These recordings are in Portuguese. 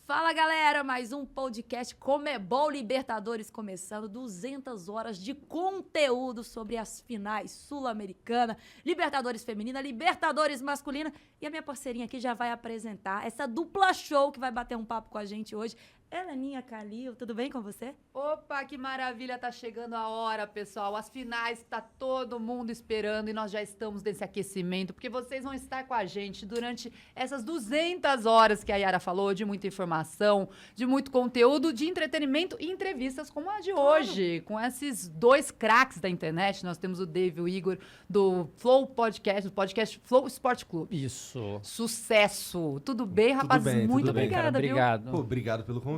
Fala, galera, mais um podcast Comebol Libertadores começando, 200 horas de conteúdo sobre as finais Sul-Americana, Libertadores Feminina, Libertadores Masculina, e a minha parceirinha aqui já vai apresentar essa dupla show que vai bater um papo com a gente hoje. Heleninha Calil, tudo bem com você? Opa, que maravilha, tá chegando a hora, pessoal. As finais tá todo mundo esperando e nós já estamos nesse aquecimento, porque vocês vão estar com a gente durante essas 200 horas que a Yara falou, de muita informação, de muito conteúdo, de entretenimento e entrevistas como a de hoje, com esses dois craques da internet. Nós temos o Dave e o Igor do Flow Podcast, do podcast Flow Sport Clube. Isso. Sucesso. Tudo bem, rapaz? Tudo bem, Muito tudo bem, obrigada, cara, viu? obrigado. Pô, obrigado pelo convite.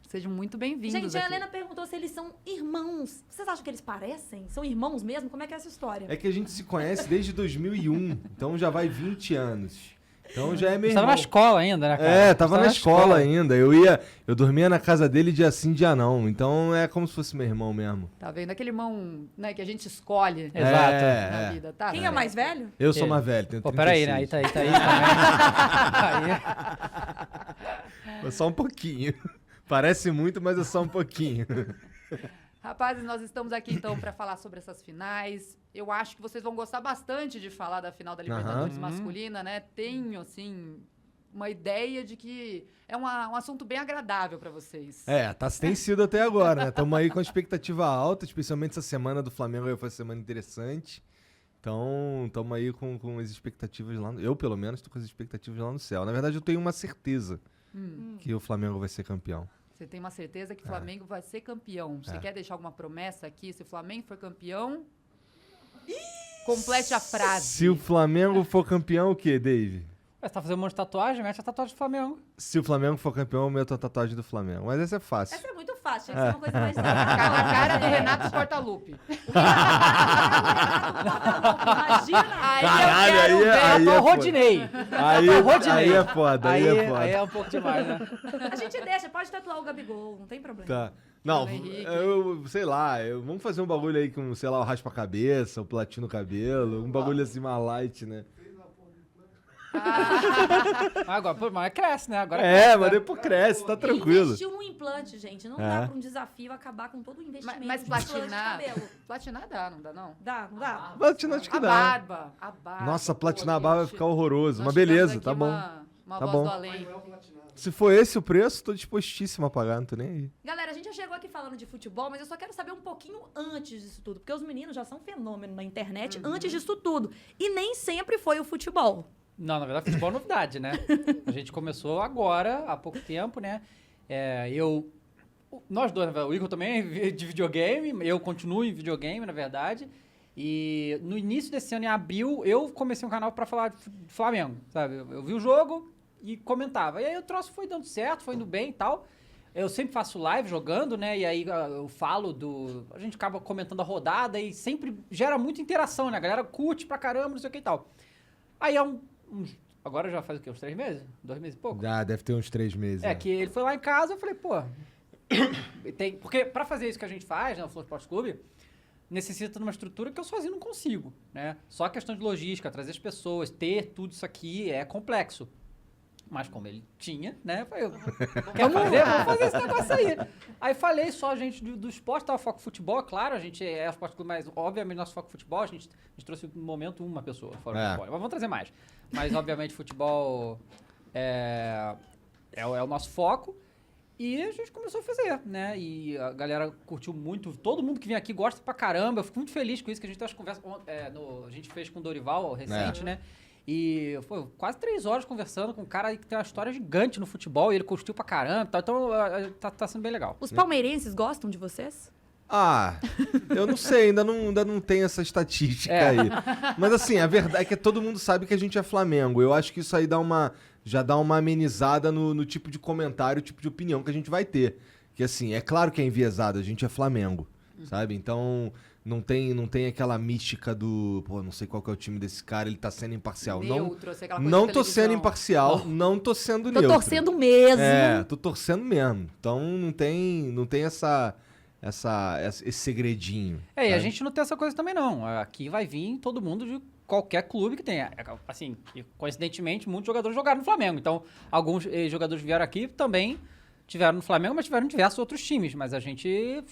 Sejam muito bem-vindos. Gente, a aqui. Helena perguntou se eles são irmãos. Vocês acham que eles parecem? São irmãos mesmo? Como é que é essa história? É que a gente se conhece desde 2001, então já vai 20 anos. Então já é meu Você tava irmão. na escola ainda, né, cara? É, tava Você na escola ainda. Eu dormia na casa dele dia sim, dia não. Então é como se fosse meu irmão mesmo. Tá vendo? Aquele irmão, né, que a gente escolhe Exato. na vida, tá? Quem é mais velho? Eu sou Ele. mais velho, tenho Pô, 36. peraí, né? Aí tá aí também. É só um pouquinho. Parece muito, mas é só um pouquinho. Rapazes, nós estamos aqui então para falar sobre essas finais. Eu acho que vocês vão gostar bastante de falar da final da Libertadores masculina, né? Tenho, assim, uma ideia de que é um assunto bem agradável para vocês. Tem sido até agora, né? Estamos aí com a expectativa alta, especialmente essa semana do Flamengo foi uma semana interessante. Então, estamos aí com as expectativas lá. Eu, pelo menos, estou com as expectativas lá no céu. Na verdade, eu tenho uma certeza que o Flamengo vai ser campeão. Você tem uma certeza que o Flamengo vai ser campeão. Você quer deixar alguma promessa aqui? Se o Flamengo for campeão, complete a frase. Se o Flamengo for campeão, o quê, Dave? Ué, você tá fazendo um monte de tatuagem? Mete a tatuagem do Flamengo. Se o Flamengo for campeão, eu meto a tatuagem do Flamengo. Mas essa é fácil. Essa é muito fácil, tinha que ser uma coisa mais... A cara do Renato Portaluppi. Imagina! Caralho, eu quero ver. aí Tatuou é o Rodinei. Aí é foda, aí é foda. Aí é um pouco demais, né? A gente deixa, pode tatuar o Gabigol, não tem problema. Tá. Não, Henrique. sei lá, vamos fazer um bagulho aí com, sei lá, o raspa-cabeça, o platino cabelo, um bagulho assim mais light, né? Agora, pô, mas cresce, né? Agora É, cresce, mas né? depois cresce, tá Ele tranquilo. investiu no implante, gente. Não dá pra um desafio acabar com todo o investimento Mas de implante de platinar. cabelo. Platinar dá, não dá, não? Dá, não dá? Platinar acho que A dá. barba. A barba. Nossa, pô, platinar a barba vai gente. ficar horroroso. Nós Mas beleza, tivemos tá aqui bom. Uma Tá voz bom. do além. Se for esse o preço, tô dispostíssimo a pagar, não tô nem aí. Galera, a gente já chegou aqui falando de futebol, mas eu só quero saber um pouquinho antes disso tudo. Porque os meninos já são fenômeno na internet antes disso tudo. E nem sempre foi o futebol. Não, na verdade, futebol é novidade, né? A gente começou agora, há pouco tempo, né? Nós dois, o Igor também é de videogame, eu continuo em videogame, na verdade. E no início desse ano, em abril, eu comecei um canal pra falar de Flamengo, sabe? Eu vi o jogo e comentava. E aí o troço foi dando certo, foi indo bem e tal. Eu sempre faço live jogando, né? E aí eu falo a gente acaba comentando a rodada e sempre gera muita interação, né? A galera curte pra caramba, não sei o que e tal. Aí agora já faz o quê? Uns 3 meses? 2 meses e pouco? Já, deve ter uns 3 meses. Que ele foi lá em casa, eu falei, pô... Porque pra fazer isso que a gente faz, né, o Flow Sport Clube, necessita de uma estrutura que eu sozinho não consigo, né? Só a questão de logística, trazer as pessoas, ter tudo isso aqui é complexo. Mas como ele tinha, né? Eu falei, quer fazer? Vamos fazer esse negócio aí. Aí falei só, gente, do esporte, tava foco futebol, claro, a gente é o esporte clube, mas obviamente nosso foco futebol, a gente trouxe no momento uma pessoa fora do futebol. Mas vamos trazer mais. Mas obviamente futebol é o nosso foco. E a gente começou a fazer, né? E a galera curtiu muito. Todo mundo que vem aqui gosta pra caramba. Eu fico muito feliz com isso, que a gente tem umas conversas... a gente fez com o Dorival recente, né? E foi quase 3 horas conversando com um cara que tem uma história gigante no futebol. E ele curtiu pra caramba. Então tá sendo bem legal. Os palmeirenses gostam de vocês? Eu não sei, ainda não tem essa estatística aí. Mas assim, a verdade é que todo mundo sabe que a gente é Flamengo. Eu acho que isso aí já dá uma amenizada no tipo de comentário, tipo de opinião que a gente vai ter. Que assim, é claro que é enviesado, a gente é Flamengo, sabe? Então não tem aquela mística do, pô, não sei qual que é o time desse cara, ele tá sendo imparcial. Neutro, sei aquela coisa Não de tô sendo televisão. imparcial, não tô sendo Tô neutro. torcendo mesmo. Tô torcendo mesmo. Então não tem esse segredinho. E a sabe? gente não tem essa coisa também, não. Aqui vai vir todo mundo qualquer clube que tenha. Assim, e coincidentemente, muitos jogadores jogaram no Flamengo. Então, alguns jogadores vieram aqui também tiveram no Flamengo, mas tiveram em diversos outros times. Mas a gente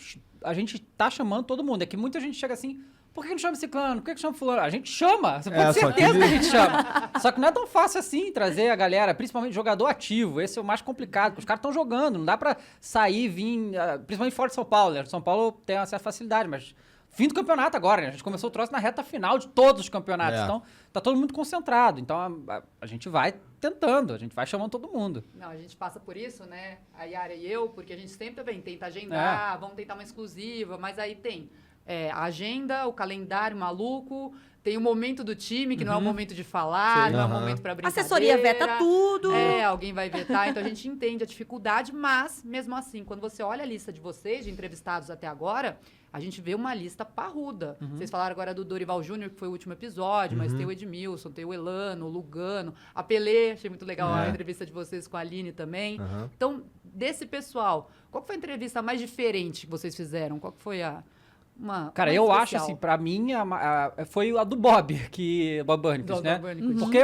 tá chamando todo mundo. É que muita gente chega assim, por que não chama ciclano? Por que chama fulano? A gente chama, você pode ter certeza que a gente chama. Só que não é tão fácil assim trazer a galera, principalmente jogador ativo. Esse é o mais complicado, porque os caras estão jogando. Não dá pra sair, vir, principalmente fora de São Paulo, né? São Paulo tem uma certa facilidade, mas fim do campeonato agora, né? A gente começou o troço na reta final de todos os campeonatos. Então, tá todo mundo concentrado. Então, a gente vai tentando, a gente vai chamando todo mundo. Não, a gente passa por isso, né? A Yara e eu, porque a gente sempre também tenta agendar, vamos tentar uma exclusiva, mas aí tem a agenda, o calendário maluco, tem o momento do time, que não é o momento de falar, não é o momento pra brincadeira. Assessoria veta tudo. Alguém vai vetar, então a gente entende a dificuldade, mas, mesmo assim, quando você olha a lista de vocês, de entrevistados até agora, a gente vê uma lista parruda. Vocês falaram agora do Dorival Júnior, que foi o último episódio, mas tem o Edmilson, tem o Elano, o Lugano, a Pelé, achei muito legal a entrevista de vocês com a Aline também. Então, desse pessoal, qual que foi a entrevista mais diferente que vocês fizeram? Qual que foi Cara, eu acho, assim, pra mim, foi a do Bob, Bob Burnquist, né? Porque,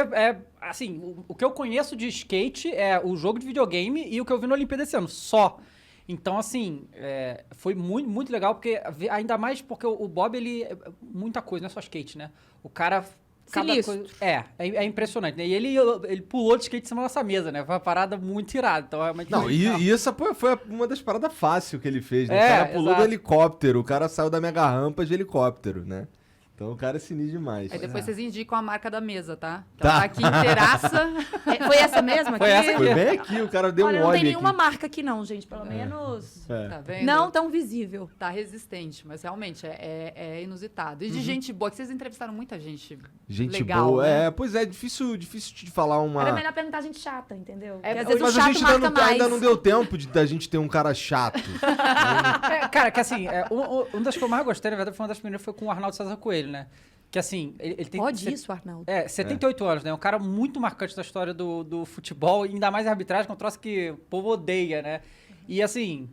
assim, o que eu conheço de skate é o jogo de videogame e o que eu vi na Olimpíada esse ano, só. Então, assim, foi muito, muito legal, porque ainda mais porque o Bob, ele... Muita coisa, não é só skate, né? O cara... Cada coisa, é impressionante, né? E ele pulou de skate em cima da nossa mesa, né? Foi uma parada muito irada. Então, não, e essa foi uma das paradas fáceis que ele fez, né? O cara pulou do helicóptero, o cara saiu da mega rampa de helicóptero, né? Então o cara é sinistro demais. Aí depois vocês indicam a marca da mesa, tá? Ela tá aqui inteiraça. Foi essa mesma? Foi essa aqui. Foi bem aqui, o cara deu Olha, um óleo. Não tem nenhuma aqui. marca aqui não, gente. Pelo menos Tá vendo? não tão visível. Tá resistente, mas realmente é inusitado. E de gente boa, que vocês entrevistaram muita gente legal, boa, né? Pois é, difícil de falar uma... Era melhor perguntar gente chata, entendeu? Porque às vezes Mas o a chato gente marca mais. ainda não deu tempo da gente ter um cara chato. Cara, que assim, uma das que eu mais gostei, na verdade, foi uma das primeiras, foi com o Arnaldo César Coelho, né? Que assim, ele tem... Pode isso, Arnaldo. 78 anos, né? Um cara muito marcante da história do futebol, e ainda mais a arbitragem, que é um troço que o povo odeia, né? E assim,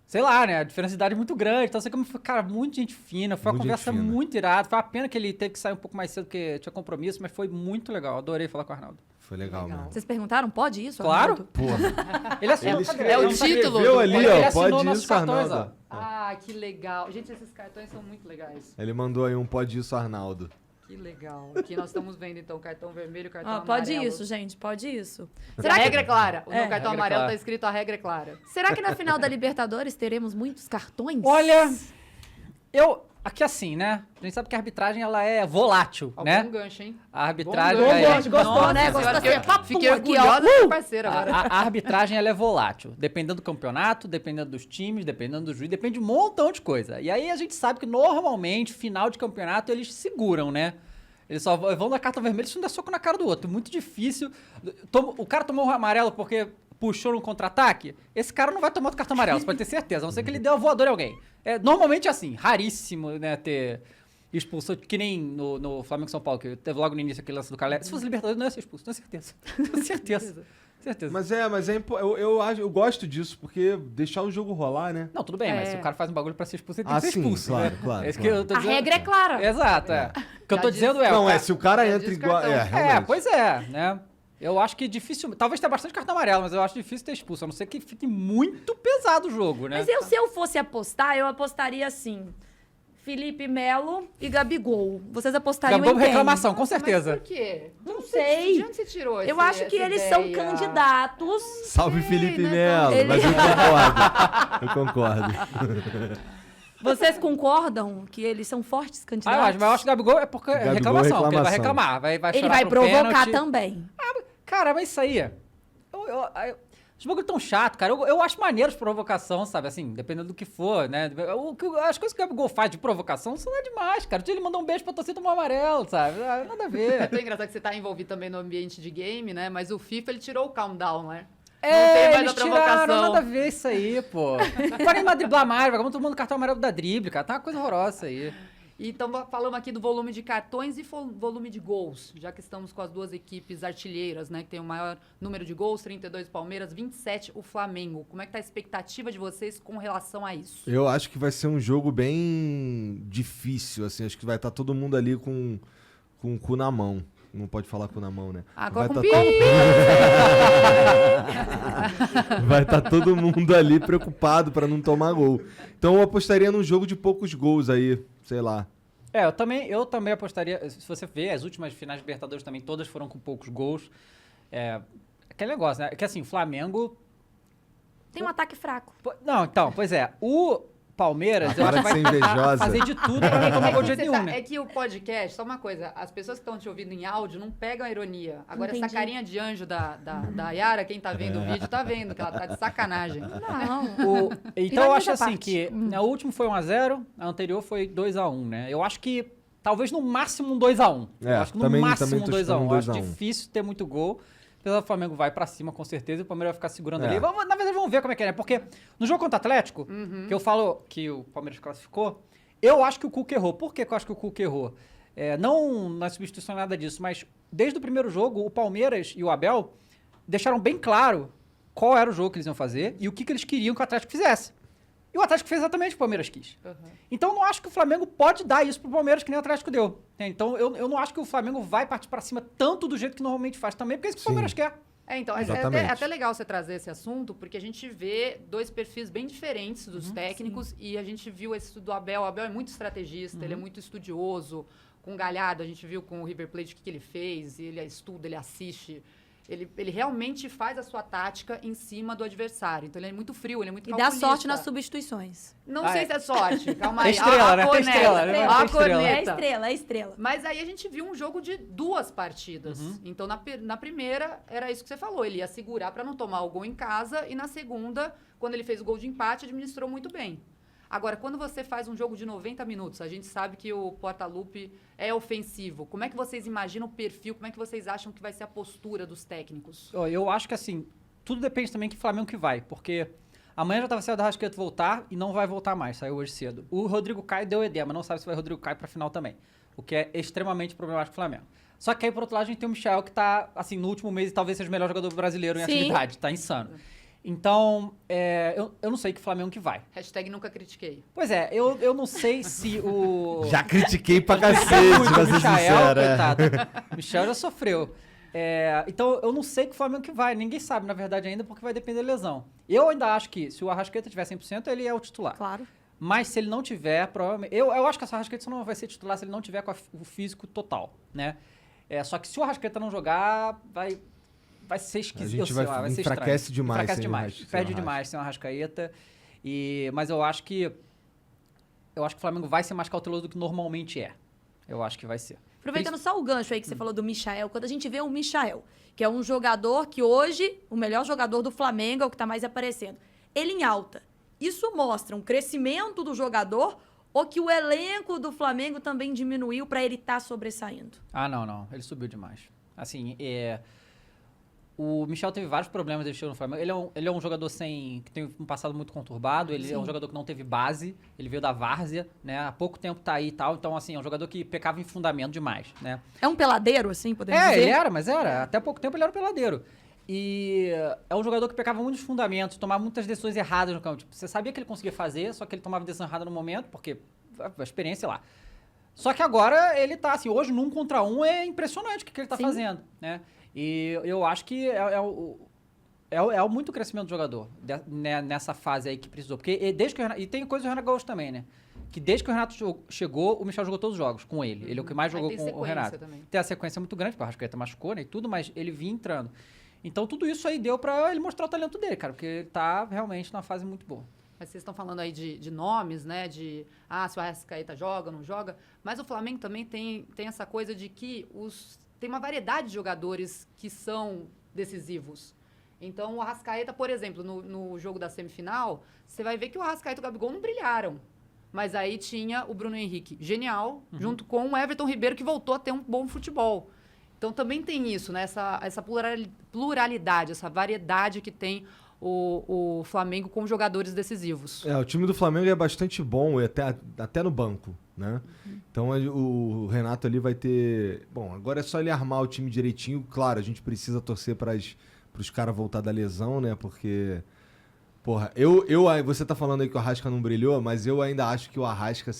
sei lá, né? A diferença de idade é muito grande. Então, assim, como foi, cara, muito gente fina. Foi uma Muito conversa gente fina. muito irada. Foi uma pena que ele teve que sair um pouco mais cedo, porque tinha compromisso, mas foi muito legal. Adorei falar com o Arnaldo. Foi legal, Legal. mesmo. Vocês perguntaram, pode isso, Claro. Arnaldo? Porra. Ele assinou, É o título. Escreveu ali, ele ó, assinou pode nossos isso, cartões, Arnaldo. Ah, que legal. Gente, esses cartões são muito legais. Ele mandou aí um pode isso, Arnaldo. Que legal. Aqui nós estamos vendo, então, cartão vermelho e cartão Pode amarelo. isso, gente, pode isso. A regra é clara. No É. cartão A regra é amarelo clara. tá escrito a regra é clara. Será que na final da Libertadores teremos muitos cartões? Olha, aqui assim, né? A gente sabe que a arbitragem, ela é volátil, né? Algum gancho, hein? A arbitragem... Bom é- gancho. Gostou, Nossa né? senhora, Gostou assim, papum, Fiquei aqui, ó. orgulhosa da parceira agora. A arbitragem, ela é volátil. Dependendo do campeonato, dependendo dos times, dependendo do juiz, depende de um montão de coisa. E aí a gente sabe que normalmente, final de campeonato, eles seguram, né? Eles só vão dar cartão vermelho se não der soco na cara do outro. Muito difícil. O cara tomou um amarelo porque puxou no contra-ataque. Esse cara não vai tomar outro cartão amarelo, você pode ter certeza. A não ser que ele dê uma voadora em alguém. Normalmente é assim, raríssimo, né, ter expulsão, que nem no Flamengo e São Paulo, que teve logo no início aquele lance do Calé. Se fosse Libertadores, não ia ser expulso, tenho certeza. Tenho certeza. Certeza. Eu gosto disso, porque deixar o jogo rolar, né? Não, tudo bem, mas se o cara faz um bagulho pra ser expulso, ele tem que ser sim, expulso. claro, né? claro. É isso claro. que eu tô A dizendo. regra é clara. Exato, é. O que eu Já tô disse- dizendo é... Não, se o cara Já entra disse igual... cartão. realmente. Pois é, né? Eu acho que difícil... Talvez tenha bastante cartão amarelo, mas eu acho difícil ter expulso. A não ser que fique muito pesado o jogo, né? Mas se eu fosse apostar, eu apostaria assim: Felipe Melo e Gabigol. Vocês apostariam Gabigol em quem? reclamação, com Mas certeza. por quê? Não sei. De onde você tirou Eu acho que eles são candidatos. Salve Felipe né, Melo, Ele- mas eu concordo. Vocês concordam que eles são fortes candidatos? Mas eu acho que o Gabigol é porque Gabigol é reclamação, porque ele vai reclamação. reclamar, vai Ele chorar vai pro provocar pênalti. também. Cara, mas isso aí... Os bagulho tão chato, cara. Eu acho maneiro de provocação, sabe? Assim, dependendo do que for, né? As coisas que o Gabigol faz de provocação são nada demais, cara. Ele mandou um beijo pra torcida tomar amarelo, sabe? Nada a É ver. tão engraçado que você tá envolvido também no ambiente de game, né? Mas o FIFA, ele tirou o calm down, né? Não tem mais eles a provocação. tiraram, nada a ver isso aí, pô. Não podem mais driblar mais, vamos tomando cartão amarelo da drible, cara. Tá uma coisa horrorosa isso aí. Então, falamos aqui do volume de cartões e volume de gols, já que estamos com as duas equipes artilheiras, né? Que tem o maior número de gols, 32 o Palmeiras, 27 o Flamengo. Como é que tá a expectativa de vocês com relação a isso? Eu acho que vai ser um jogo bem difícil, assim. Acho que vai estar todo mundo ali com com o cu na mão. Não pode falar cu na mão, né? Agora com tá pi! Vai estar todo mundo ali preocupado pra não tomar gol. Então eu apostaria num jogo de poucos gols aí, sei lá. Eu também apostaria, se você ver, as últimas finais de Libertadores também, todas foram com poucos gols. Aquele negócio, né? Que assim, o Flamengo... Tem um ataque fraco. Não, então, pois é. O Palmeiras, eu acho Para que de vai ser invejosa. fazer de tudo pra não tomar gol de jeito nenhum, né? É que o podcast, só uma coisa, as pessoas que estão te ouvindo em áudio não pegam a ironia. Agora, Entendi. essa carinha de anjo da Yara, quem tá vendo o vídeo, tá vendo que ela tá de sacanagem. Não. Então eu Ironia acho da assim parte. que o último foi 1-0, a anterior foi 2-1, né? Eu acho que talvez no máximo um 2-1. É, Eu acho que no também máximo um tô 2-1. chutando Eu acho 2 a 1. difícil ter muito gol. Apesar do Flamengo vai pra cima, com certeza, e o Palmeiras vai ficar segurando É. ali. Na verdade, vamos ver como é que é, né? Porque no jogo contra o Atlético, que eu falo que o Palmeiras classificou, eu acho que o Cuca errou. Por que eu acho que o Cuca errou? Não na substituição, nada disso, mas desde o primeiro jogo, o Palmeiras e o Abel deixaram bem claro qual era o jogo que eles iam fazer e o que eles queriam que o Atlético fizesse. E o Atlético fez exatamente o que o Palmeiras quis. Então, eu não acho que o Flamengo pode dar isso pro Palmeiras que nem o Atlético deu. Então, eu não acho que o Flamengo vai partir pra cima tanto do jeito que normalmente faz também, porque é isso que o Sim. Palmeiras quer. Então, é Exatamente. até legal você trazer esse assunto, porque a gente vê dois perfis bem diferentes dos técnicos e a gente viu esse estudo do Abel. O Abel é muito estrategista, ele é muito estudioso. Com o Galhardo, a gente viu com o River Plate o que ele fez, ele estuda, ele assiste. Ele realmente faz a sua tática em cima do adversário. Então, ele é muito frio, ele é muito E dá calculista. sorte nas substituições. Não Ah, sei é. se é sorte, calma É aí. estrela, né? Tem corneta. estrela, né? Ó Tem a estrela. É corneta. estrela, é estrela. Mas aí a gente viu um jogo de duas partidas. Então, na primeira, era isso que você falou. Ele ia segurar para não tomar o gol em casa. E na segunda, quando ele fez o gol de empate, administrou muito bem. Agora, quando você faz um jogo de 90 minutos, a gente sabe que o Portaluppi é ofensivo. Como é que vocês imaginam o perfil? Como é que vocês acham que vai ser a postura dos técnicos? Eu acho que assim, tudo depende também que Flamengo que vai, porque amanhã já estava certo da Arrascaeta voltar e não vai voltar mais, saiu hoje cedo. O Rodrigo Caio deu edema, não sabe se vai Rodrigo Caio pra final também, o que é extremamente problemático pro Flamengo. Só que aí, por outro lado, a gente tem o Michel, que tá, assim, no último mês, talvez seja o melhor jogador brasileiro em Sim. atividade, tá insano. Então, eu não sei que Flamengo que vai. Hashtag nunca critiquei. Pois é, eu não sei se o... Já critiquei pra cacete, muito pra o ser Michael, sincero. coitado. O Michel já sofreu. Então, eu não sei que Flamengo que vai. Ninguém sabe, na verdade, ainda, porque vai depender da lesão. Eu ainda acho que, se o Arrascaeta tiver 100%, ele é o titular. Claro. Mas se ele não tiver, provavelmente... Eu acho que essa Arrascaeta só não vai ser titular se ele não tiver com o físico total, né? Só que se o Arrascaeta não jogar, vai ser esquisito. A gente vai ser enfraquece estranho. demais Enfraquece sem o demais. Arrascaeta. Perde demais sem o Arrascaeta. Mas eu acho que o Flamengo vai ser mais cauteloso do que normalmente é. Eu acho que vai ser. Aproveitando só o gancho aí que você falou do Michael, quando a gente vê o Michael, que é um jogador que hoje, o melhor jogador do Flamengo, é o que tá mais aparecendo, ele em alta. Isso mostra um crescimento do jogador ou que o elenco do Flamengo também diminuiu pra ele estar sobressaindo? Ah, não. Ele subiu demais. Assim, o Michel teve vários problemas desde que chegou no Flamengo. Ele é um jogador que tem um passado muito conturbado. Ele é um jogador que não teve base. Ele veio da várzea, né? Há pouco tempo tá aí e tal. Então, assim, é um jogador que pecava em fundamento demais, né? É um peladeiro, assim, podemos dizer? Ele era, mas era. Até pouco tempo ele era um peladeiro. E é um jogador que pecava muitos fundamentos, tomava muitas decisões erradas no campo. Tipo, você sabia que ele conseguia fazer, só que ele tomava decisão errada no momento, porque a experiência lá. Só que agora ele tá, assim, hoje num contra um é impressionante o que ele tá fazendo, né? E eu acho que é muito crescimento do jogador nessa fase aí que precisou. Porque desde que e tem coisa do Renato Gaúcho também, né? Que desde que o Renato chegou, o Michel jogou todos os jogos com ele. Ele é o que mais jogou com o Renato. Também. Tem a sequência muito grande, porque o Arrascaeta machucou, né, e tudo, mas ele vinha entrando. Então tudo isso aí deu pra ele mostrar o talento dele, cara, porque ele tá realmente numa fase muito boa. Mas vocês estão falando aí de nomes, né? Se o Arrascaeta joga, não joga. Mas o Flamengo também tem essa coisa de que tem uma variedade de jogadores que são decisivos. Então, o Arrascaeta, por exemplo, no jogo da semifinal, você vai ver que o Arrascaeta e o Gabigol não brilharam. Mas aí tinha o Bruno Henrique, genial, junto com o Everton Ribeiro, que voltou a ter um bom futebol. Então, também tem isso, né? Essa pluralidade, essa variedade que tem o Flamengo com jogadores decisivos. O time do Flamengo é bastante bom, até no banco, né? Então o Renato ali vai ter... Bom, agora é só ele armar o time direitinho. Claro, a gente precisa torcer para os caras voltar da lesão, né? Porque, porra, você tá falando aí que o Arrasca não brilhou, mas eu ainda acho que o Arrasca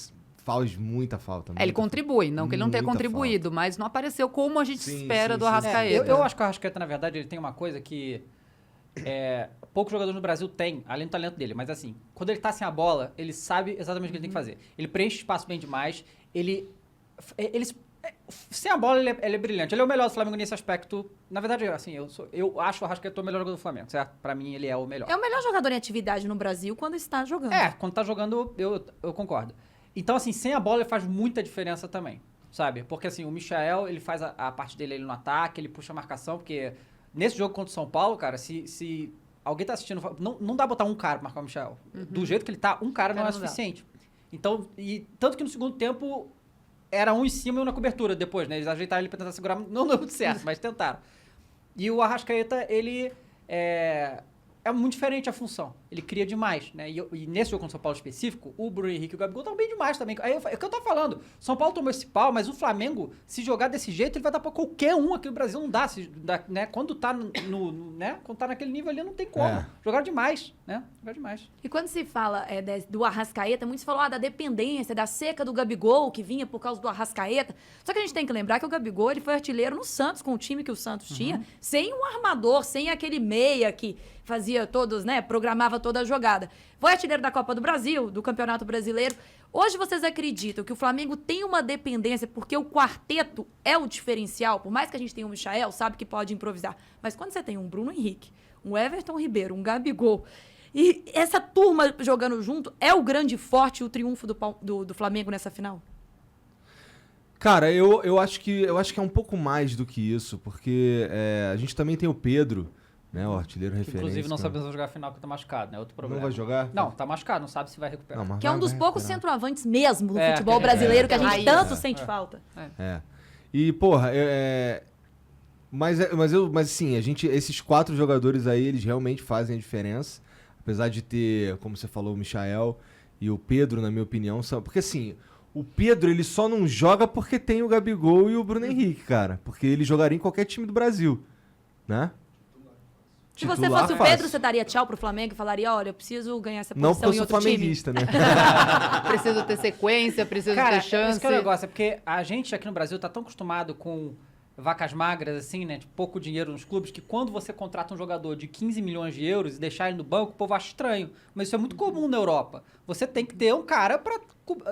faz muita falta. Ele contribui, não que ele não tenha Muita contribuído, mas não apareceu como a gente Sim, espera sim, do sim. Arrascaeta. Eu acho que o Arrascaeta, na verdade, ele tem uma coisa que poucos jogadores no Brasil têm, além do talento dele. Mas assim, quando ele tá sem a bola, ele sabe exatamente o que ele tem que fazer. Ele preenche espaço bem demais, sem a bola, ele é brilhante. Ele é o melhor do Flamengo nesse aspecto. Na verdade, assim, eu acho o Arrascaeta o melhor jogador do Flamengo, certo? Pra mim, ele é o melhor. É o melhor jogador em atividade no Brasil quando está jogando. Quando tá jogando, eu concordo. Então, assim, sem a bola, ele faz muita diferença também, sabe? Porque, assim, o Michael, ele faz a parte dele no ataque, ele puxa a marcação, porque nesse jogo contra o São Paulo, cara, se alguém tá assistindo, não dá pra botar um cara pra marcar o Michael. Do jeito que ele tá, um cara não é suficiente. Então, tanto que no segundo tempo era um em cima e um na cobertura depois, né? Eles ajeitaram ele pra tentar segurar, não deu muito certo, mas tentaram. E o Arrascaeta, ele é muito diferente a função. Ele cria demais, né? E nesse jogo contra o São Paulo específico, o Bruno Henrique e o Gabigol estão bem demais também. Aí é o que eu tô falando. São Paulo tomou esse pau, mas o Flamengo, se jogar desse jeito, ele vai dar pra qualquer um aqui no Brasil. Não dá, né? Quando tá quando tá naquele nível ali, não tem como. Jogar demais, né? Jogar demais. E quando se fala do Arrascaeta, muitos falam da dependência, da seca do Gabigol, que vinha por causa do Arrascaeta. Só que a gente tem que lembrar que o Gabigol ele foi artilheiro no Santos, com o time que o Santos tinha, sem um armador, sem aquele meia que fazia todos, né? Programava toda a jogada. Foi artilheiro da Copa do Brasil, do Campeonato Brasileiro. Hoje vocês acreditam que o Flamengo tem uma dependência porque o quarteto é o diferencial? Por mais que a gente tenha um Michael, sabe que pode improvisar. Mas quando você tem um Bruno Henrique, um Everton Ribeiro, um Gabigol, e essa turma jogando junto, é o grande forte, o triunfo do Flamengo nessa final? Cara, eu acho que é um pouco mais do que isso, porque a gente também tem o Pedro, né, o artilheiro Que, referência. inclusive, não sabe se vai jogar a final porque tá machucado, né? Outro problema. Não vai jogar? Não, tá machucado, não sabe se vai recuperar. Não, mas Que é um dos poucos recuperar. centroavantes mesmo do futebol brasileiro que a gente Raiz. tanto sente falta. E, porra, mas assim, esses 4 jogadores aí, eles realmente fazem a diferença. Apesar de ter, como você falou, o Michael e o Pedro, na minha opinião, são... Porque, assim, o Pedro, ele só não joga porque tem o Gabigol e o Bruno Henrique, cara. Porque ele jogaria em qualquer time do Brasil, né? Se você fosse o Pedro, você daria tchau pro Flamengo e falaria, olha, eu preciso ganhar essa Não, posição porque em eu sou outro time? flamenguista, né? Preciso ter sequência, preciso Cara, ter chance. esse que é o negócio, é porque a gente aqui no Brasil tá tão acostumado com vacas magras, assim, né? Tipo, pouco dinheiro nos clubes, que quando você contrata um jogador de 15 milhões de euros e deixar ele no banco, o povo acha estranho. Mas isso é muito comum na Europa. Você tem que ter um cara pra...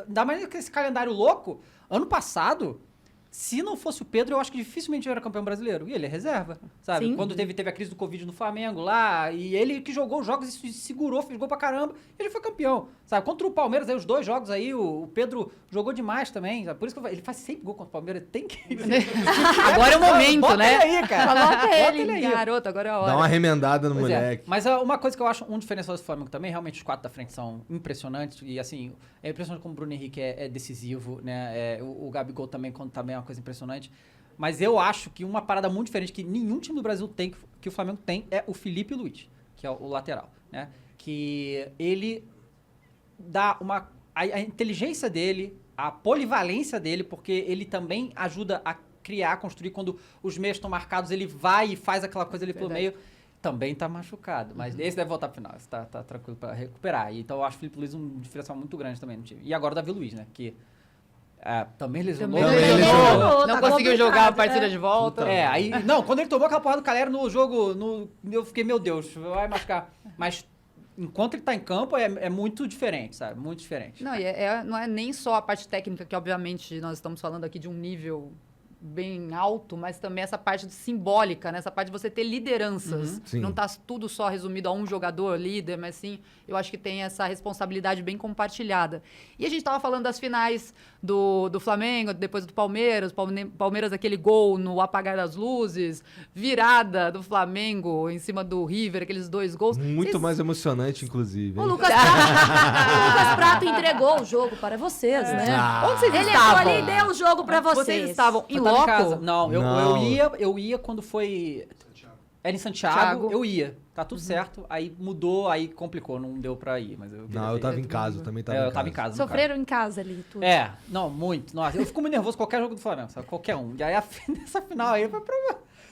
Ainda mais que esse calendário louco. Ano passado, se não fosse o Pedro, eu acho que dificilmente era campeão brasileiro. E ele é reserva, sabe? Sim. Quando teve a crise do Covid no Flamengo lá, e ele que jogou os jogos e segurou, fez gol pra caramba, ele foi campeão, sabe? Contra o Palmeiras, aí os 2 jogos aí, o Pedro jogou demais também, sabe? Por isso que ele faz sempre gol contra o Palmeiras, tem que... Agora é o momento, Bota né? ele aí, cara. Coloca Bota ele, aí. garoto, agora é a hora. Dá uma remendada no Pois é. moleque. Mas uma coisa que eu acho um diferencial do Flamengo também, realmente os 4 da frente são impressionantes. E assim, é impressionante como o Bruno Henrique é decisivo, né? O Gabigol também, quando tá bem, é uma coisa impressionante. Mas eu acho que uma parada muito diferente que nenhum time do Brasil tem, que o Flamengo tem, é o Felipe Luiz, que é o lateral, né? Que ele dá a inteligência dele, a polivalência dele, porque ele também ajuda a criar, construir. Quando os meios estão marcados, ele vai e faz aquela coisa ali pelo meio. Também tá machucado, mas esse deve voltar pro final, esse tá tranquilo pra recuperar. Então eu acho o Felipe Luiz um diferencial muito grande também no time. E agora o Davi Luiz, né? Que também lesionou. Também lesionou. tá Não conseguiu jogar a complicado, partida de volta. Aí... Não, quando ele tomou aquela porrada do Calero no jogo, eu fiquei, meu Deus, vai machucar. Mas enquanto ele tá em campo, é muito diferente, sabe? Muito diferente. Não, não é nem só a parte técnica, que obviamente nós estamos falando aqui de um nível bem alto, mas também essa parte simbólica, né? Essa parte de você ter lideranças. Sim. Não tá tudo só resumido a um jogador líder, mas sim, eu acho que tem essa responsabilidade bem compartilhada. E a gente tava falando das finais do Flamengo, depois do Palmeiras, Palmeiras aquele gol no apagar das luzes, virada do Flamengo em cima do River, aqueles 2 gols. Muito mais emocionante, inclusive. O hein? Lucas Prato entregou o jogo para vocês, né? Onde vocês Ele estavam? entrou ali e deu o jogo para vocês. Vocês estavam em Eu tava em casa. loco? Não, Não. eu ia quando foi... Era em Santiago, Santiago. eu ia. Tá tudo certo, aí mudou, aí complicou, não deu pra ir. Mas Não, eu tava em casa, eu também tava em casa. Eu tava em casa. no Sofreram em casa ali, tudo. caso. Não, muito. Nossa, eu fico muito nervoso com qualquer jogo do Flamengo, sabe? Qualquer um. E aí, nessa final aí, foi pra...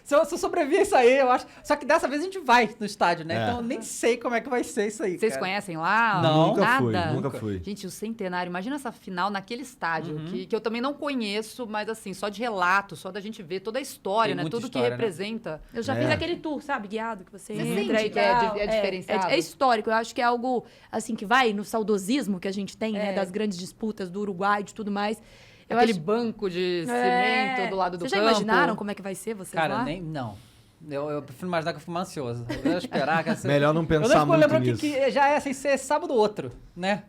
Se eu sobreviver isso aí, eu acho... Só que dessa vez a gente vai no estádio, né? É. Então eu nem sei como é que vai ser isso aí, Vocês cara. conhecem lá? Não. Nada. Nunca fui. Gente, o Centenário, imagina essa final naquele estádio, Uhum. que eu também não conheço, mas assim, só de relato, só da gente ver toda a história, Tem né? muita Tudo história, que né? representa. Eu já É. fiz aquele tour, sabe, guiado, que você Você entra sente e que é tal. diferenciado? É histórico, eu acho que é algo, assim, que vai no saudosismo que a gente tem, né, É. das grandes disputas do Uruguai, de tudo mais. Eu Aquele acho- banco de É. cimento do lado do Vocês campo. já imaginaram como é que vai ser vocês Cara, lá? nem... Não. Eu prefiro imaginar que eu fico ansioso. Eu ia esperar que essa... Melhor não Eu pensar não fico muito lembrando nisso. que já é sem ser sábado ou outro, né?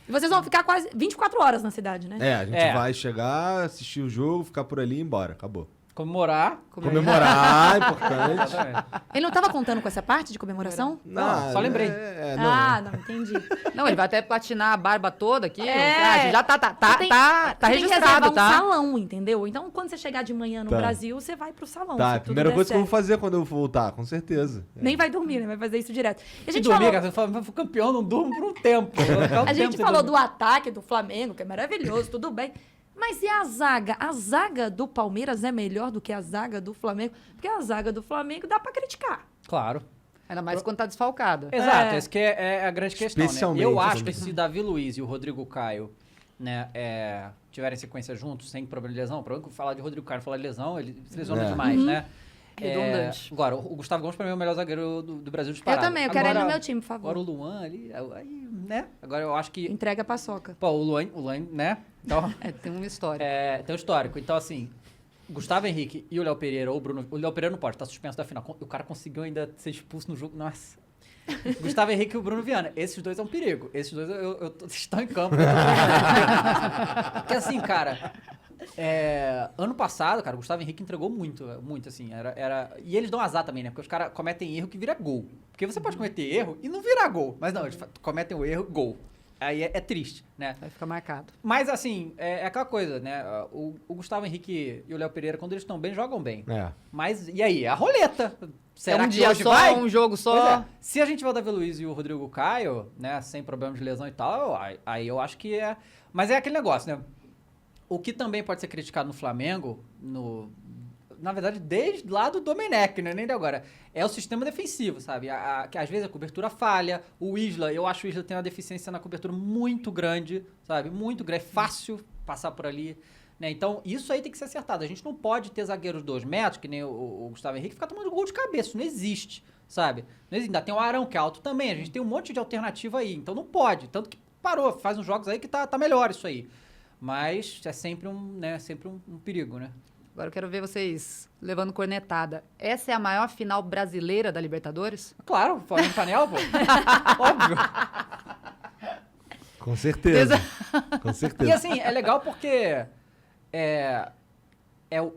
E vocês vão ficar quase 24 horas na cidade, né? É, a gente É. vai chegar, assistir o jogo, ficar por ali e ir embora. Acabou. Comemorar. Comemorar, importante. Exatamente. Ele não tava contando com essa parte de comemoração? Não, só lembrei. Não, entendi. Não, ele vai até platinar a barba toda aqui. É. Já tá Você tem que registrado, reservar um tá? salão, entendeu? Então, quando você chegar de manhã no Tá. Brasil, você vai pro salão. Tá, se a tudo primeira der coisa que eu vou certo. fazer quando eu voltar, com certeza. Nem vai dormir, né? Vai fazer isso direto. E a Se gente dormir, falou, cara, eu fui campeão, não durmo por um tempo. Eu vou ficar um a gente tempo sem falou dormir. do ataque do Flamengo, que é maravilhoso, tudo bem. Mas e a zaga? A zaga do Palmeiras é melhor do que a zaga do Flamengo? Porque a zaga do Flamengo dá pra criticar. Claro. Ainda mais quando tá desfalcada. Exato, É. essa que é a grande questão, né? Especialmente Eu acho também. que se Davi Luiz e o Rodrigo Caio, né, tiverem sequência juntos, sem problema de lesão, problema que falar de Rodrigo Caio, falar de lesão, ele se lesiona É. demais, né? Redundante. Agora, o Gustavo Gomes pra mim é o melhor zagueiro do Brasil disparado. Eu também, eu quero ele no Agora- meu time, por favor. Agora o Luan ali, aí, né? Agora eu acho que... Entrega a paçoca. Pô, o Luan, né? Então, Tem uma história. tem um histórico. Então, assim, Gustavo Henrique e o Léo Pereira, ou o Bruno... O Léo Pereira não pode, tá suspenso da final. O cara conseguiu ainda ser expulso no jogo. Nossa. Gustavo Henrique e o Bruno Viana. Esses dois é um perigo. Esses dois estão em campo. Porque assim, cara... ano passado, cara, o Gustavo Henrique entregou muito, assim. E eles dão azar também, né? Porque os caras cometem erro que vira gol. Porque você pode cometer erro e não virar gol. Mas não, eles cometem o erro, gol. Aí é triste, né? Vai ficar marcado. Mas assim, é aquela coisa, né? O Gustavo Henrique e o Léo Pereira, quando eles estão bem, jogam bem. É. Mas, e aí? A roleta. Será é um que dia hoje só, vai? um jogo Pois só. é. Se a gente tiver o Davi Luiz e o Rodrigo Caio, né? Sem problemas de lesão e tal, aí eu acho que é... Mas é aquele negócio, né? O que também pode ser criticado no Flamengo, na verdade, desde lá do Domenech, né? Nem de agora. É o sistema defensivo, sabe? Que às vezes a cobertura falha. O Isla, eu acho que o Isla tem uma deficiência na cobertura muito grande, sabe? Muito grande. É fácil passar por ali. Né? Então, isso aí tem que ser acertado. A gente não pode ter zagueiros 2 metros, que nem o Gustavo Henrique, ficar tomando gol de cabeça. Isso não existe, sabe? Não existe. Ainda tem o Arão, que é alto também. A gente tem um monte de alternativa aí. Então, não pode. Tanto que parou. Faz uns jogos aí que tá melhor isso aí. Mas é sempre um perigo, né? Agora eu quero ver vocês levando cornetada. Essa é a maior final brasileira da Libertadores? Claro, Flamengo Panel, pô. Óbvio. Com certeza. Com certeza. E assim, é legal porque é o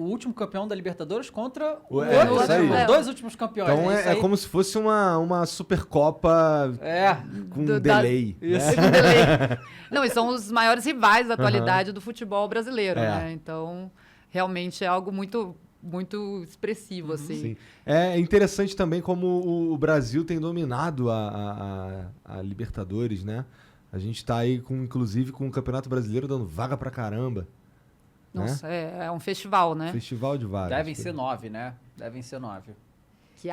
último campeão da Libertadores contra o É, outro, isso aí. né? Os dois últimos campeões. Então né? Isso é aí. como se fosse uma Supercopa É. com Do- delay. Isso. Né? Não, e são os maiores rivais da atualidade do futebol brasileiro, É. né? Então, realmente é algo muito, muito expressivo, assim. Sim. É interessante também como o Brasil tem dominado a Libertadores, né? A gente tá aí, inclusive, com o Campeonato Brasileiro dando vaga pra caramba. Nossa, é um festival, né? Festival de vagas. Devem ser 9, né? Devem ser 9. Que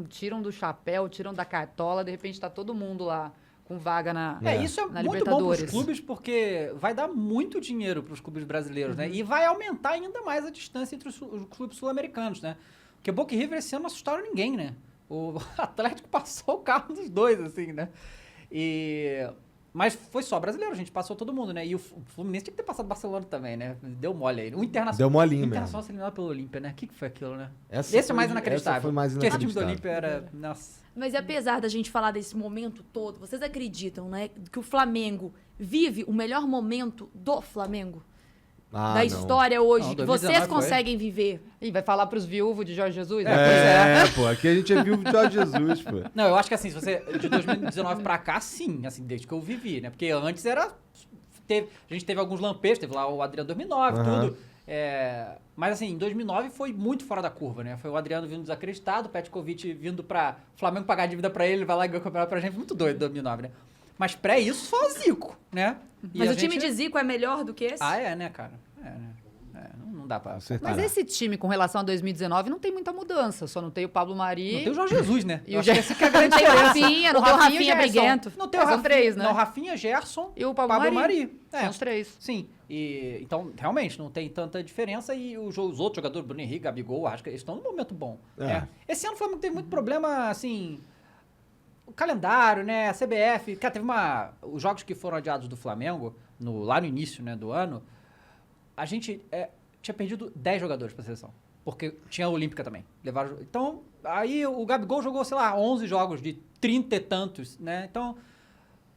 tiram do chapéu, tiram da cartola, de repente tá todo mundo lá com vaga na Isso é na muito bom para os Libertadores. clubes, porque vai dar muito dinheiro para os clubes brasileiros, né? E vai aumentar ainda mais a distância entre os clubes sul-americanos, né? Porque Boca e River esse ano não assustaram ninguém, né? O Atlético passou o carro dos dois, assim, né? Mas foi só brasileiro, a gente passou todo mundo, né? E o Fluminense tinha que ter passado o Barcelona também, né? Deu mole aí. O Internacional. Deu molinho O mesmo. Internacional se eliminado pelo Olímpia, né? O que foi aquilo, né? Esse Esse é mais foi- inacreditável. essa foi mais Porque esse time do inacreditável. Olímpia era... Nossa. Mas apesar da gente falar desse momento todo, vocês acreditam, né, que o Flamengo vive o melhor momento do Flamengo? Ah, da não. história hoje, Não, que 2019 vocês foi. conseguem viver? E vai falar pros viúvos de Jorge Jesus? Pô, aqui a gente é vivo de Jorge Jesus, pô. Não, eu acho que assim, se você. De 2019 pra cá, sim, assim, desde que eu vivi, né? Porque antes era. A gente teve alguns lampejos, teve lá o Adriano 2009, Aham. tudo. Mas assim, em 2009 foi muito fora da curva, né? Foi o Adriano vindo desacreditado, o Petkovic vindo pra Flamengo pagar dívida pra ele, vai lá e ganhar o campeonato pra gente. Muito doido 2009, né? Mas pré isso, só o Zico, né? E Mas a o time gente- de Zico é melhor do que esse? Ah, é, né, cara? É, né? Não dá pra... Com certeza. Mas esse time, com relação a 2019, não tem muita mudança. Só não tem o Pablo Mari. Não tem o Jorge Jesus, né? E Eu o acho que essa que é a grande Não tem o diferença. Rafinha, não tem o Rafinha Gerson. Briguento. Não tem o São Rafinha, três, né? Não, Rafinha, Gerson E o Pablo Mari. É, São os três. sim. E, então, realmente, não tem tanta diferença. E os outros jogadores, Bruno Henrique, Gabigol, acho que eles estão num momento bom. É. Né? Esse ano o Flamengo teve muito problema, assim... O calendário, né? A CBF... Cara, teve os jogos que foram adiados do Flamengo, lá no início, né, do ano, a gente tinha perdido 10 jogadores pra seleção. Porque tinha a Olímpica também. Então, aí o Gabigol jogou, sei lá, 11 jogos de 30 e tantos, né? Então,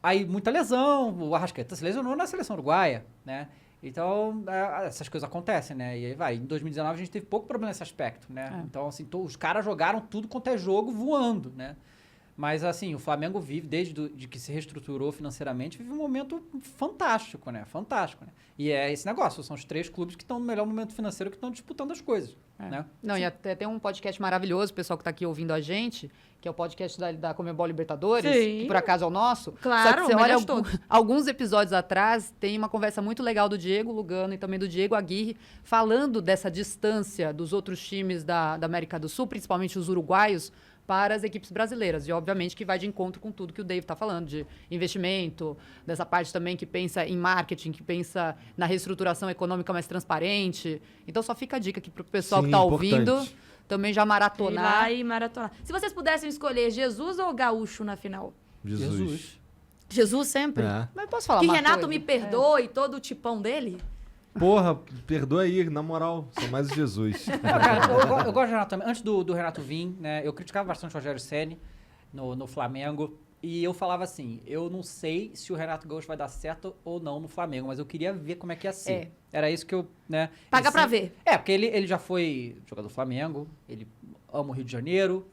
aí muita lesão, o Arrascaeta se lesionou na seleção uruguaia, né? Então, essas coisas acontecem, né? E aí vai, em 2019 a gente teve pouco problema nesse aspecto, né? Então, assim, os caras jogaram tudo quanto é jogo voando, né? Mas, assim, o Flamengo vive, desde de que se reestruturou financeiramente, vive um momento fantástico, né? Fantástico, né? E é esse negócio, são os 3 clubes que estão no melhor momento financeiro, que estão disputando as coisas, né? Não, e até tem um podcast maravilhoso, o pessoal que tá aqui ouvindo a gente, que é o podcast da Comebol Libertadores, Sim. que por acaso é o nosso. Claro, Só que você o melhor olha de todos. alguns episódios atrás, tem uma conversa muito legal do Diego Lugano e também do Diego Aguirre, falando dessa distância dos outros times da América do Sul, principalmente os uruguaios, para as equipes brasileiras. E, obviamente, que vai de encontro com tudo que o Dave está falando, de investimento, dessa parte também que pensa em marketing, que pensa na reestruturação econômica mais transparente. Então, só fica a dica aqui para o pessoal Sim, que está importante. ouvindo também já Ir maratonar. lá e maratonar. Se vocês pudessem escolher Jesus ou Gaúcho na final? Jesus. Jesus sempre? É. Mas posso falar Que uma Renato coisa? me perdoe todo o tipão dele? Porra, perdoa aí, na moral, sou mais o Jesus. Não, cara, eu gosto do Renato também. Antes do Renato vir, né, eu criticava bastante o Rogério Ceni no Flamengo. E eu falava assim, eu não sei se o Renato Gaúcho vai dar certo ou não no Flamengo, mas eu queria ver como é que ia ser. Era isso que eu, né... Paga ele pra sempre- ver. É, porque ele já foi jogador do Flamengo, ele ama o Rio de Janeiro,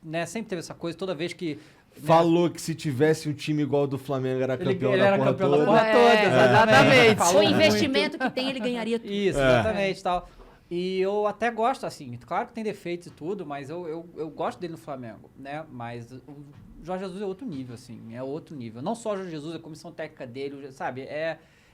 né, sempre teve essa coisa, toda vez que... né, Falou que se tivesse um time igual ao do Flamengo era campeão ele da era porra campeão da toda. porra toda, exatamente. Com Falou o muito. investimento que tem, ele ganharia tudo. Isso, exatamente, tal. E eu até gosto, assim, claro que tem defeitos e tudo, mas eu gosto dele no Flamengo, né? Mas o Jorge Jesus é outro nível, assim, é outro nível. Não só o Jorge Jesus, a comissão técnica dele, sabe?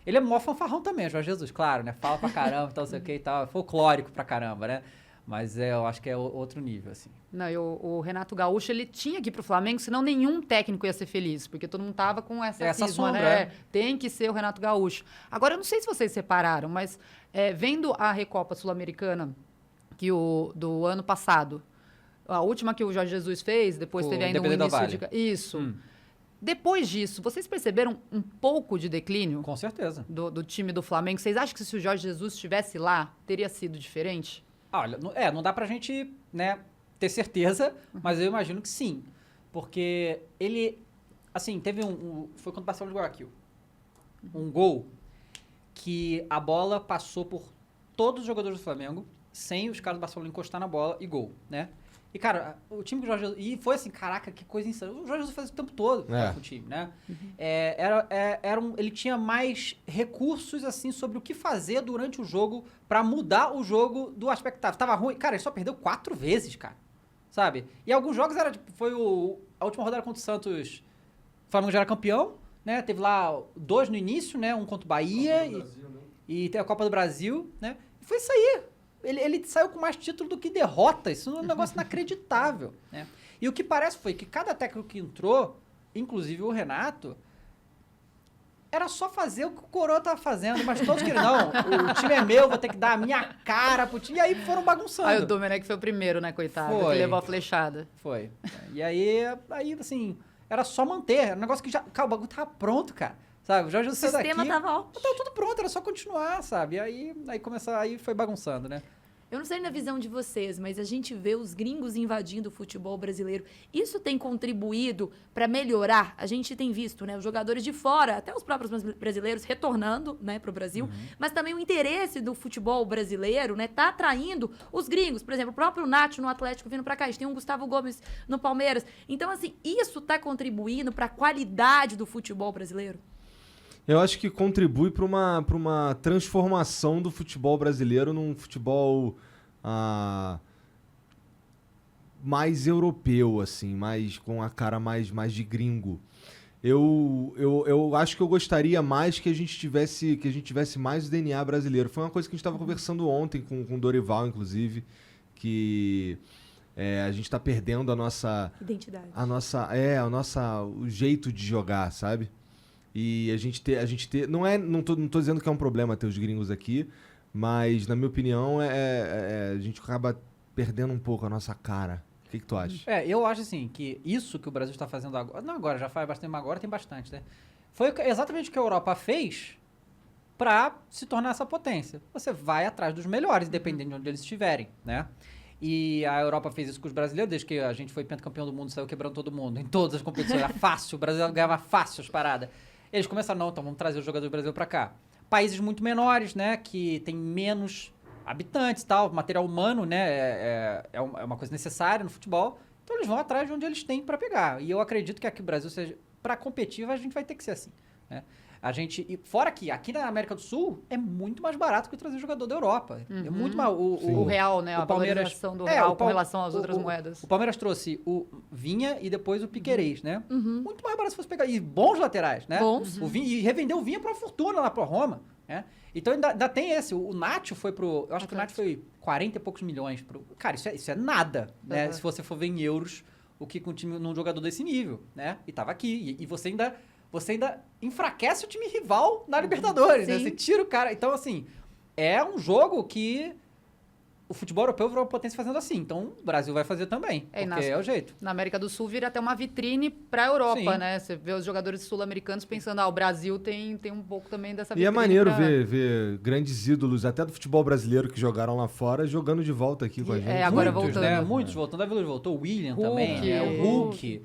Ele é mó fanfarrão também, o Jorge Jesus, claro, né? Fala pra caramba, tal, sei o que e tal, é folclórico pra caramba, né? Mas eu acho que é outro nível, assim. Não, e o Renato Gaúcho, ele tinha que ir pro Flamengo, senão nenhum técnico ia ser feliz, porque todo mundo tava com essa cisma, sombra, né? é. Tem que ser o Renato Gaúcho. Agora, eu não sei se vocês separaram, mas vendo a Recopa Sul-Americana do ano passado, a última que o Jorge Jesus fez, depois O teve ainda um Independente del início Valle. Isso. Depois disso, vocês perceberam um pouco de declínio Com certeza. do time do Flamengo? Vocês acham que se o Jorge Jesus estivesse lá, teria sido diferente? Olha, não dá pra gente, né, ter certeza, mas eu imagino que sim. Porque ele, assim, teve foi contra o Barcelona de Guayaquil. Um gol que a bola passou por todos os jogadores do Flamengo, sem os caras do Barcelona encostar na bola e gol, né? E, cara, o time que o Jorge Jesus... E foi assim, caraca, que coisa insana. O Jorge Jesus faz isso o tempo todo com o time, né? Ele tinha mais recursos, assim, sobre o que fazer durante o jogo pra mudar o jogo do aspecto. Tava ruim. Cara, ele só perdeu 4 vezes, cara. Sabe? E alguns jogos era, tipo, a última rodada contra o Santos, o Flamengo já era campeão, né? Teve lá 2 no início, né? Um contra o Bahia e tem a Copa do Brasil, né? E foi isso aí. Ele saiu com mais título do que derrota. Isso é um negócio inacreditável, né? E o que parece foi que cada técnico que entrou, inclusive o Renato, era só fazer o que o Coroa tava fazendo, mas todos queriam, não, o time é meu, vou ter que dar a minha cara pro time. E aí foram bagunçando. Aí o Domenech foi o primeiro, né, coitado, Foi. que levou a flechada. Foi. E aí, assim, era só manter. Era um negócio que já... Cara, o bagulho tava pronto, cara. Sabe? O Jorge O Jesus saiu sistema daqui... tava ó. Tava tudo pronto, era só continuar, sabe? E aí foi bagunçando, né? Eu não sei na visão de vocês, mas a gente vê os gringos invadindo o futebol brasileiro. Isso tem contribuído para melhorar? A gente tem visto, né, os jogadores de fora, até os próprios brasileiros retornando, né, para o Brasil, mas também o interesse do futebol brasileiro, né, tá atraindo os gringos. Por exemplo, o próprio Nacho no Atlético vindo para cá, a gente tem um Gustavo Gomes no Palmeiras. Então, assim, isso tá contribuindo para a qualidade do futebol brasileiro? Eu acho que contribui para uma transformação do futebol brasileiro num futebol mais europeu, assim, mais com a cara mais de gringo. Eu acho que eu gostaria mais que a gente tivesse mais o DNA brasileiro. Foi uma coisa que a gente estava conversando ontem com o Dorival, inclusive, que a gente está perdendo a nossa... Identidade. O jeito de jogar, sabe? E a gente ter... Não tô dizendo que é um problema ter os gringos aqui, mas, na minha opinião, a gente acaba perdendo um pouco a nossa cara. O que tu acha? Eu acho assim, que isso que o Brasil está fazendo agora... Não agora, já faz bastante, mas agora tem bastante, né? Foi exatamente o que a Europa fez para se tornar essa potência. Você vai atrás dos melhores, independente de onde eles estiverem, né? E a Europa fez isso com os brasileiros, desde que a gente foi pentacampeão do mundo, saiu quebrando todo mundo. Em todas as competições, era fácil, o Brasil ganhava fácil as paradas. Eles começaram, não, então vamos trazer os jogadores do Brasil para cá. Países muito menores, né, que tem menos habitantes e tal, material humano, né, é uma coisa necessária no futebol, então eles vão atrás de onde eles têm para pegar. E eu acredito que aqui o Brasil seja, para competir, a gente vai ter que ser assim, né? E fora que aqui na América do Sul é muito mais barato que trazer jogador da Europa. É muito mais... O real, né? A valorização do real com relação às outras moedas. O Palmeiras trouxe o Vinha e depois o Piquerez, né? Muito mais barato se fosse pegar. E bons laterais, né? Bons. O Vinha, e revendeu o Vinha pra uma fortuna lá pra Roma, né? Então ainda tem esse. O Nacho foi pro... Eu acho que o Nacho foi 40 e poucos milhões. Cara, isso é nada, né? Se você for ver em euros, o que com num jogador desse nível, né? E tava aqui. E você ainda enfraquece o time rival na Libertadores, né? Você tira o cara... Então, assim, é um jogo que o futebol europeu virou uma potência fazendo assim. Então, o Brasil vai fazer também, porque é o jeito. Na América do Sul vira até uma vitrine pra Europa, né? Você vê os jogadores sul-americanos pensando, o Brasil tem um pouco também dessa vitrine. E é maneiro ver grandes ídolos, até do futebol brasileiro, que jogaram lá fora, jogando de volta aqui com a gente. Agora muitos, voltando. Né? Muitos voltando. A Vila voltou, o William também, né? O Hulk...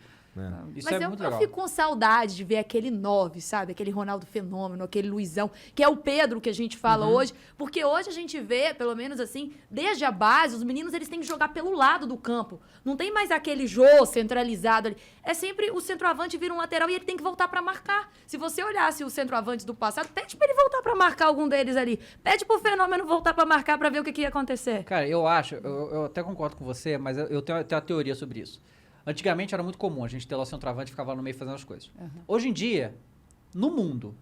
Isso Mas muito eu legal. fico com saudade de ver aquele 9, sabe? Aquele Ronaldo Fenômeno, aquele Luizão, que é o Pedro que a gente fala hoje. Porque hoje a gente vê, pelo menos assim, desde a base, os meninos eles têm que jogar pelo lado do campo. Não tem mais aquele jô centralizado ali. É sempre o centroavante vira um lateral e ele tem que voltar pra marcar. Se você olhasse os centroavantes do passado, pede pra ele voltar pra marcar algum deles ali. Pede pro Fenômeno voltar pra marcar pra ver o que ia acontecer. Cara, eu acho, eu até concordo com você, mas eu tenho uma teoria sobre isso. Antigamente era muito comum a gente ter lá o centroavante e ficava no meio fazendo as coisas. Hoje em dia, no mundo,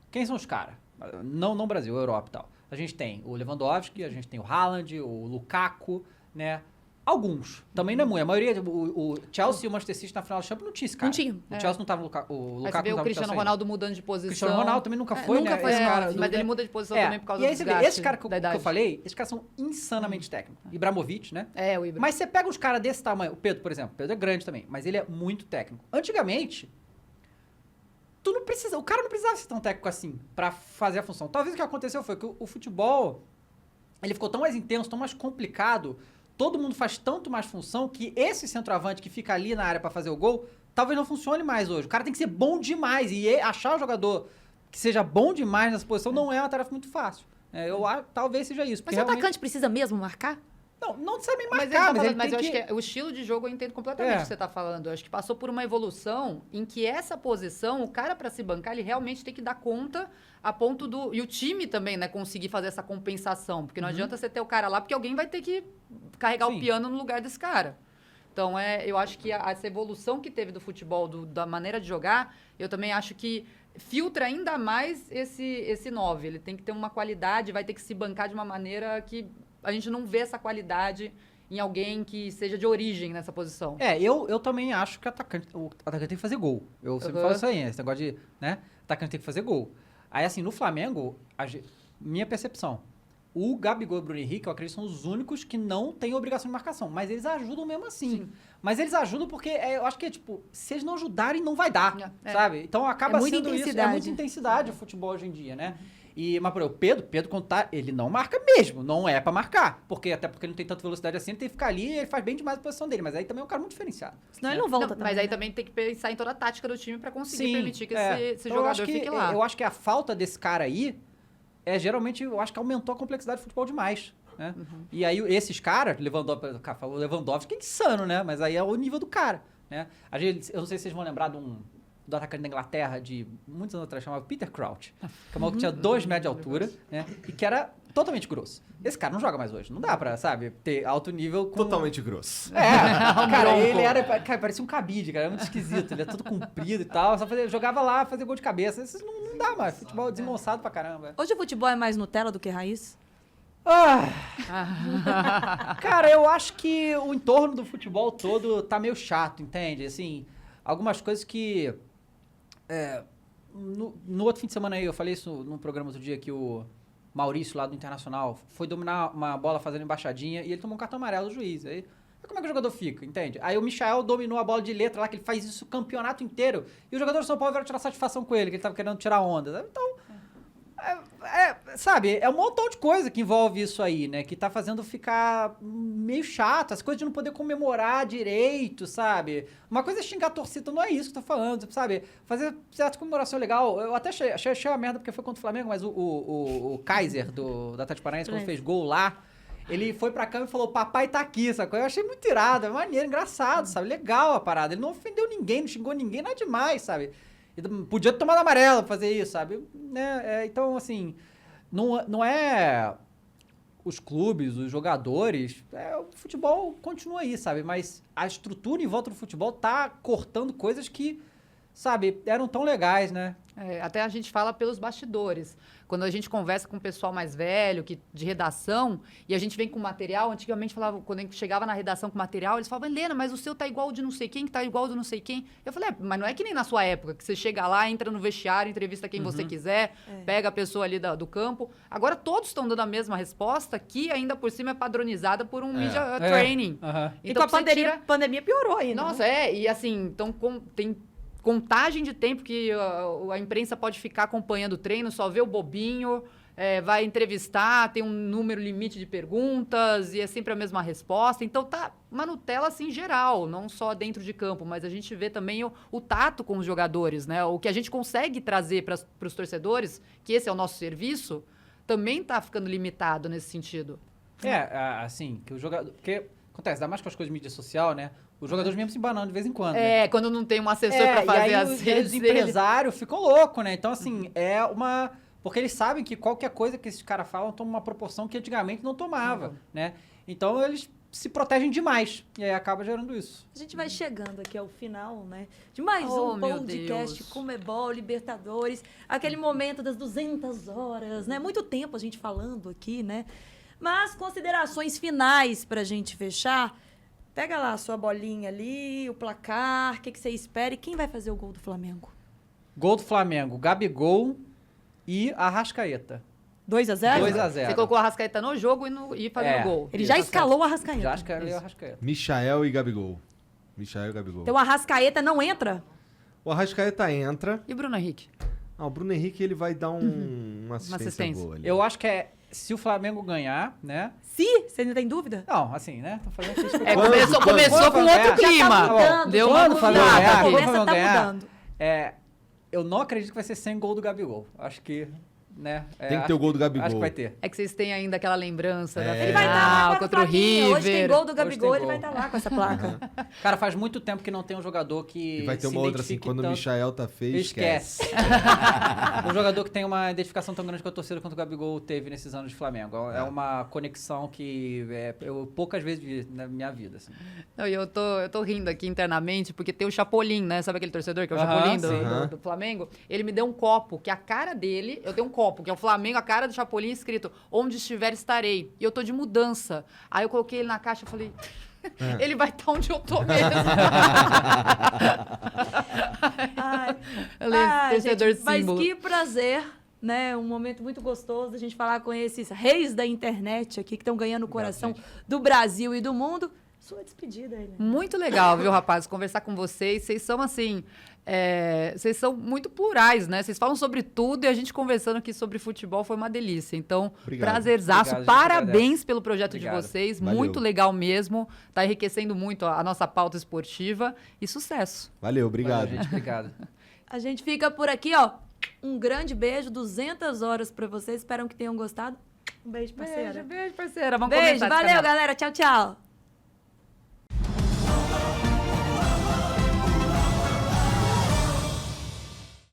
quem são os caras? Não Brasil, Europa e tal. A gente tem o Lewandowski, a gente tem o Haaland, o Lukaku, né? Alguns. Também não é muito. A maioria, o Chelsea e o Manchester City na final do Champions não tinha esse cara. Não tinha. O Chelsea não tava no Lukaku. O Lukaku Aí você vê o Cristiano Ronaldo mudando de posição. O Cristiano Ronaldo também nunca foi, nunca né? foi Esse cara, mas ele muda de posição também por causa e aí do você vê, desgaste esse cara que da eu idade. falei, esses caras são insanamente técnicos. Ibrahimovic, né? O Ibra. Mas você pega uns caras desse tamanho, o Pedro, por exemplo, o Pedro é grande também, mas ele é muito técnico. Antigamente, o cara não precisava ser tão técnico assim pra fazer a função. Talvez o que aconteceu foi que o futebol, ele ficou tão mais intenso, tão mais complicado, todo mundo faz tanto mais função que esse centroavante que fica ali na área pra fazer o gol, talvez não funcione mais hoje. O cara tem que ser bom demais e achar o jogador que seja bom demais nessa posição não é uma tarefa muito fácil. Talvez seja isso. Mas o atacante precisa mesmo marcar? Não precisa nem Mas, marcar, mas eu acho que o estilo de jogo eu entendo completamente o que você tá falando. Eu acho que passou por uma evolução em que essa posição, o cara para se bancar, ele realmente tem que dar conta a ponto do... E o time também, né, conseguir fazer essa compensação. Porque não adianta você ter o cara lá, porque alguém vai ter que carregar o piano no lugar desse cara. Então, eu acho que essa evolução que teve do futebol, da maneira de jogar, eu também acho que filtra ainda mais esse 9. Ele tem que ter uma qualidade, vai ter que se bancar de uma maneira que a gente não vê essa qualidade em alguém que seja de origem nessa posição. Eu também acho que o atacante tem que fazer gol. Eu sempre falo isso aí, esse negócio de, né? O atacante tem que fazer gol. Aí, assim, no Flamengo, minha percepção, o Gabigol e o Bruno Henrique, eu acredito, são os únicos que não têm obrigação de marcação. Mas eles ajudam mesmo assim. Sim. Mas eles ajudam porque eu acho que se eles não ajudarem, não vai dar, sabe? Então acaba sendo isso. É muita intensidade o futebol hoje em dia, né? Mas, por exemplo, o Pedro, quando ele não marca mesmo, não é pra marcar. Até porque ele não tem tanta velocidade assim, ele tem que ficar ali e ele faz bem demais a posição dele. Mas aí também é um cara muito diferenciado. Senão ele não volta também. Mas aí também tem que pensar em toda a tática do time pra conseguir permitir que esse então, jogador fique lá. Eu acho que a falta desse cara aí geralmente, eu acho que aumentou a complexidade do futebol demais. Né? E aí esses caras, o Lewandowski é insano, né? Mas aí é o nível do cara. Né? Eu não sei se vocês vão lembrar de do atacante da Inglaterra de muitos anos atrás, chamava Peter Crouch. Que é um maluco que tinha 2 metros de altura, né? E que era totalmente grosso. Esse cara não joga mais hoje. Não dá pra, sabe, ter alto nível com... Totalmente grosso. Cara, ele era... Cara, parecia um cabide, cara. Era muito esquisito. Ele é todo comprido e tal. Só jogava lá, fazia gol de cabeça. Isso não dá mais. Futebol é desengonçado pra caramba. Hoje o futebol é mais Nutella do que raiz? Cara, eu acho que o entorno do futebol todo tá meio chato, entende? Assim, algumas coisas que... No outro fim de semana aí, eu falei isso num programa outro dia, que o Maurício, lá do Internacional, foi dominar uma bola fazendo embaixadinha e ele tomou um cartão amarelo do juiz. Aí, como é que o jogador fica, entende? Aí o Michael dominou a bola de letra lá, que ele faz isso o campeonato inteiro. E o jogador do São Paulo veio tirar satisfação com ele, que ele tava querendo tirar onda. Então... sabe, é um montão de coisa que envolve isso aí, né? Que tá fazendo ficar meio chato, as coisas de não poder comemorar direito, sabe? Uma coisa é xingar a torcida, não é isso que eu tô falando, sabe? Fazer certa comemoração legal. Eu até achei uma merda porque foi contra o Flamengo, mas o Kaiser da Atlético Paranaense, quando fez gol lá, ele foi pra câmera e falou, papai tá aqui, sacou? Eu achei muito irado, é maneiro, engraçado, sabe? Legal a parada. Ele não ofendeu ninguém, não xingou ninguém, nada demais, sabe? Podia ter tomado amarelo pra fazer isso, sabe? Né? Então, assim, não é os clubes, os jogadores, o futebol continua aí, sabe? Mas a estrutura em volta do futebol tá cortando coisas que, sabe, eram tão legais, né? Até a gente fala pelos bastidores. Quando a gente conversa com o pessoal mais velho, de redação, e a gente vem com material, antigamente falava, quando a gente chegava na redação com material, eles falavam, Helena, mas o seu tá igual de não sei quem, que tá igual de não sei quem. Eu falei, mas não é que nem na sua época, que você chega lá, entra no vestiário, entrevista quem você quiser, pega a pessoa ali do campo. Agora todos estão dando a mesma resposta, que ainda por cima é padronizada por um media training. E com a pandemia piorou ainda. Nossa, e assim, então tem contagem de tempo que a imprensa pode ficar acompanhando o treino, só vê o bobinho, vai entrevistar, tem um número limite de perguntas e é sempre a mesma resposta. Então tá uma Nutella assim geral, não só dentro de campo, mas a gente vê também o tato com os jogadores, né? O que a gente consegue trazer para os torcedores, que esse é o nosso serviço, também tá ficando limitado nesse sentido. Assim, que o jogador... Porque acontece, ainda mais com as coisas de mídia social, né? Os jogadores mesmo se embanando de vez em quando, né? Quando não tem um assessor pra fazer as redes. Os empresários ficam loucos, né? Então, assim, porque eles sabem que qualquer coisa que esses caras falam toma uma proporção que antigamente não tomava, né? Então, eles se protegem demais. E aí acaba gerando isso. A gente vai chegando aqui ao final, né? De mais um podcast Comebol, Libertadores. Aquele momento das 200 horas, né? Muito tempo a gente falando aqui, né? Mas considerações finais pra gente fechar. Pega lá a sua bolinha ali, o placar, o que você espera e quem vai fazer o gol do Flamengo? Gol do Flamengo, Gabigol e Arrascaeta. 2-0? 2-0. Você colocou a Arrascaeta no jogo e fazendo gol. Ele já escalou o Arrascaeta. Já escalou o Arrascaeta. Michael e Gabigol. Então o Arrascaeta não entra? O Arrascaeta entra. E o Bruno Henrique? O Bruno Henrique ele vai dar uma assistência boa ali. Eu acho que se o Flamengo ganhar, né? Você ainda tem dúvida? Não, assim, né? Tô fazendo aqui. Começou com outro clima. Quando o Flamengo ganhar, eu não acredito que vai ser sem gol do Gabigol. Acho que, né? Tem que ter o gol do Gabigol. Acho que vai ter. É que vocês têm ainda aquela lembrança da Ele vai estar lá contra o River. Hoje tem gol do Gabigol, ele vai estar lá com essa placa. Cara, faz muito tempo que não tem um jogador que E vai ter uma outra assim, quando o Michael tá feio, esquece. Um jogador que tem uma identificação tão grande com a torcida quanto o Gabigol teve nesses anos de Flamengo. É uma conexão que eu poucas vezes vi na minha vida. Assim. Não, eu tô rindo aqui internamente, porque tem o Chapolin, né? Sabe aquele torcedor que é o Chapolin do Flamengo? Ele me deu um copo, que a cara dele... Eu tenho um copo, que é o Flamengo, a cara do Chapolin, escrito, onde estiver estarei. E eu tô de mudança. Aí eu coloquei ele na caixa e falei... Ele vai estar onde eu tô mesmo. Torcedor símbolo. Mas que prazer, né? Um momento muito gostoso a gente falar com esses reis da internet aqui que estão ganhando o coração do Brasil e do mundo. Sua despedida, Helena. Muito legal, viu, rapaz? Conversar com vocês. Vocês são assim... vocês são muito plurais, né? Vocês falam sobre tudo e a gente conversando aqui sobre futebol foi uma delícia. Então, prazerzaço. Obrigado, parabéns pelo projeto de vocês. Valeu. Muito legal mesmo. Tá enriquecendo muito a nossa pauta esportiva. E sucesso. Valeu, obrigado. Valeu, gente, obrigado. A gente fica por aqui, ó. Um grande beijo, 200 horas pra vocês. Espero que tenham gostado. Um beijo, parceira. Beijo, parceira. Vamos beijo, comentar esse valeu, canal. galera. Tchau, tchau.